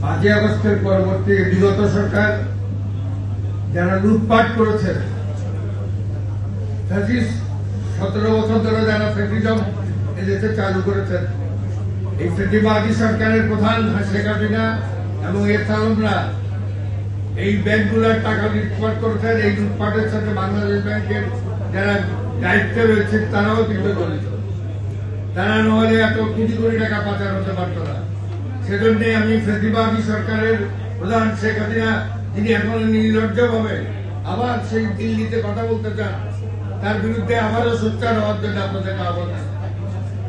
5 আগস্টের পরবর্তী বিগত সরকার যারা লুটপাট করেছে, 17 বছর ধরে যারা ফ্যাসিজম এদেশে চালু করেছেন, এই ফ্যাসিবাদী সরকারের প্রধান শেখ হাসিনা এবং এর সালমরা এই ব্যাংকগুলোর টাকা লুটপাট করেছেন। এই লুটপাটের সাথে বাংলাদেশ ব্যাংকের যারা দায়িত্বে রয়েছে তারাও কিন্তু জড়িত। তারা নহলে এত কোটি কোটি টাকা পাচার হতে পারত না। সেজন্য আমি ফ্যাসিবাদী সরকারের প্রধান শেখ হাসিনা, যিনি এখন নির্লজ্জভাবে আবার সেই দিল্লিতে কথা বলতে চান, তার বিরুদ্ধে আবারও সোচ্চার হওয়ার জন্য আপনাদেরকে আহ্বান।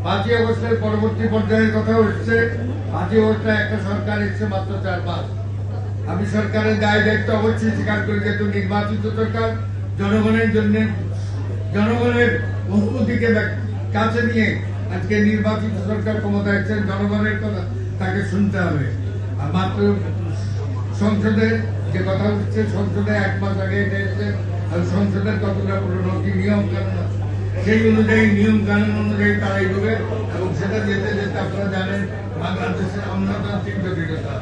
5 আগস্টের পরবর্তী পর্যায়ের কথা হচ্ছে, 5 আগস্টে একটা সরকার এসছে মাত্র 4 মাস। আমি সরকারের দায় দায়িত্ব অবশ্যই স্বীকার করি, যেহেতু নির্বাচিত সরকার জনগণের জন্য, জনগণের অনুভূতিকে কাছে নিয়ে আজকে নির্বাচিত সরকার ক্ষমতা এসেছেন, জনগণের কথা তাকে শুনতে হবে। আর মাত্র সংসদে যে কথা উঠছে, সংসদে 1 মাস আগে এটা এসেছে, আর সংসদের কতটা পুরনো কি নিয়ম কানুন আছে, সেই অনুযায়ী নিয়ম কানুন অনুযায়ী তারা এগোবে। এবং সেটা যেতে যেতে আপনারা জানেন বাংলাদেশের আমলাতান্ত্রিক জটিলতা,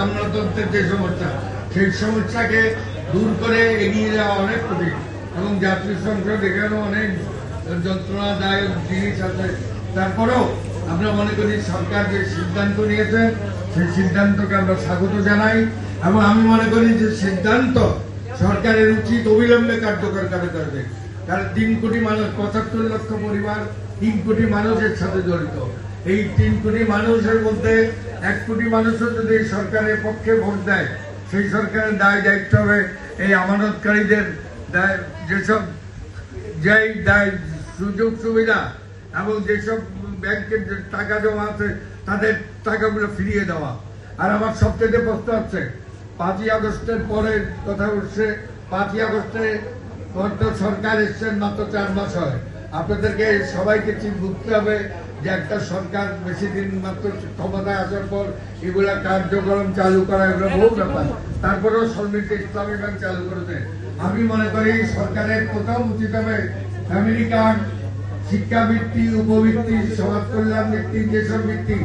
আমলাতন্ত্রের যে সমস্যা, সেই সমস্যাকে দূর করে এগিয়ে যাওয়া অনেক কঠিন। এবং জাতীয় সংসদ এখানেও অনেক যন্ত্রণাদায়ক জিনিস আছে। তারপরেও আমরা মনে করি সরকার যে সিদ্ধান্ত নিয়েছে, সেই সিদ্ধান্তকে আমরা স্বাগত জানাই। এবং আমি মনে করি যে সিদ্ধান্ত সরকারের উচিত অবিলম্বে কার্যকর করবে। কারণ 3 কোটি মানুষ, 75 লক্ষ পরিবার, 3 কোটি মানুষের সাথে জড়িত। এই 3 কোটি মানুষের মধ্যে 1 কোটি মানুষও যদি সরকারের পক্ষে ভোট দেয়, সেই সরকারের দায় দায়িত্ব হবে এই আমানতকারীদের যেসব সুযোগ সুবিধা এবং যেসব ব্যাংকের টাকা জমা আছে তাদের টাকাগুলো ফিরিয়ে দেওয়া। আর আমার সবচেয়ে প্রশ্ন হচ্ছে, 5 আগস্টের পরের কথা উঠছে, 5 আগস্টে সরকার এসছেন মাত্র 4 মাস হয়। আপনাদেরকে সবাইকে বুঝতে হবে যে একটা সরকার বেশি দিন মাত্র ক্ষমতায় আসার পর এগুলা কার্যক্রম চালু করা, এগুলো বহু ব্যাপার। তারপরেও সমৃদ্ধ ইসলামী ব্যাংক চালু করেছে। আমি মনে করি সরকারের প্রথম উচিত হবে ফ্যামিলি কার্ড, শিক্ষাবৃত্তি, উপবৃত্তি, সমাজ কল্যাণ বৃত্তি, যেসব বৃত্তি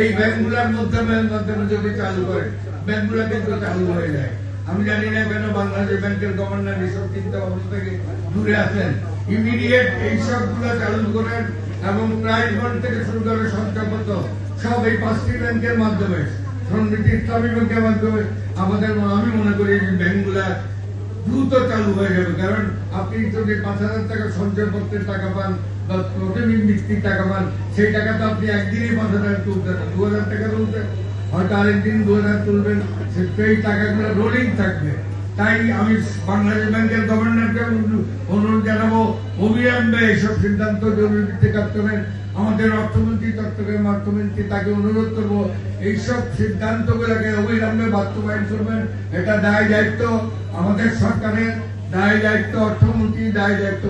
এই ব্যাংকগুলোর মাধ্যমে যদি চালু করে, ব্যাংকগুলো কিন্তু চালু হয়ে যায়। আমি জানি না কেন বাংলাদেশ ব্যাংকের গভর্নর এইসব চিন্তা ভাবনা থেকে দূরে আছেন। ইমিডিয়েট এইসবগুলো চালু করেন এবং প্রাইজ ফান্ড থেকে শুরু করে সঞ্চয়পত্র সব এই 5টি ব্যাংকের মাধ্যমে, সমৃদ্ধি ইসলামী ব্যাংকের মাধ্যমে আমাদের, আমি মনে করি যে ব্যাংকগুলা দ্রুত চালু হয়ে যাবে। কারণ আপনি যদি 5,000 টাকা সঞ্চয়পত্রের টাকা পান বা প্রতিদিন বৃত্তির টাকা পান, সেই টাকা তো আপনি একদিনই 5,000 তুলতেন না, 2,000 টাকা তুলতেন, হয়তো আরেকদিন 2,000 তুলবেন, সেই টাকাগুলো রোলিং থাকবে। তাই আমি বাংলাদেশ ব্যাংকের গভর্নরকে অনুরোধ জানাবো, অবিলম্বে এইসব সিদ্ধান্ত জরুরিতে কাটবেন। আমাদের অর্থমন্ত্রী, চট্টগ্রাম অর্থমন্ত্রী, তাকে অনুরোধ করবো এইসব সিদ্ধান্তগুলোকে অবিলম্বে বাস্তবায়ন করবেন। এটা দায় দায়িত্ব আমাদের সরকারের, দায় দায়িত্ব অর্থমন্ত্রী, দায় দায়িত্ব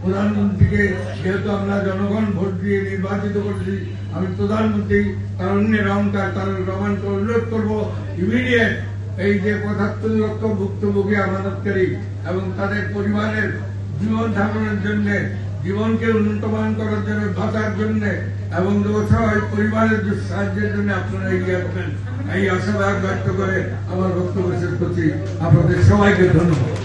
প্রধানমন্ত্রীকে, যেহেতু আমরা জনগণ ভোট দিয়ে নির্বাচিত করেছি, আমি প্রধানমন্ত্রী তারুণ্যের অহংকার তারেক রহমানকে অনুরোধ করবো ইমিডিয়েট এই যে 75 লক্ষ ভুক্তভোগী আমানতকারী এবং তাদের পরিবারের জীবন ধারণের জন্য, জীবনকে উন্নতমান করার জন্য, বাঁচার জন্য এবং অসহায় পরিবারের সাহায্যের জন্য আপনারা এগিয়ে আসবেন, এই আশাবাদ ব্যক্ত করে আমার বক্তব্য শেষ করছি। আপনাদের সবাইকে ধন্যবাদ।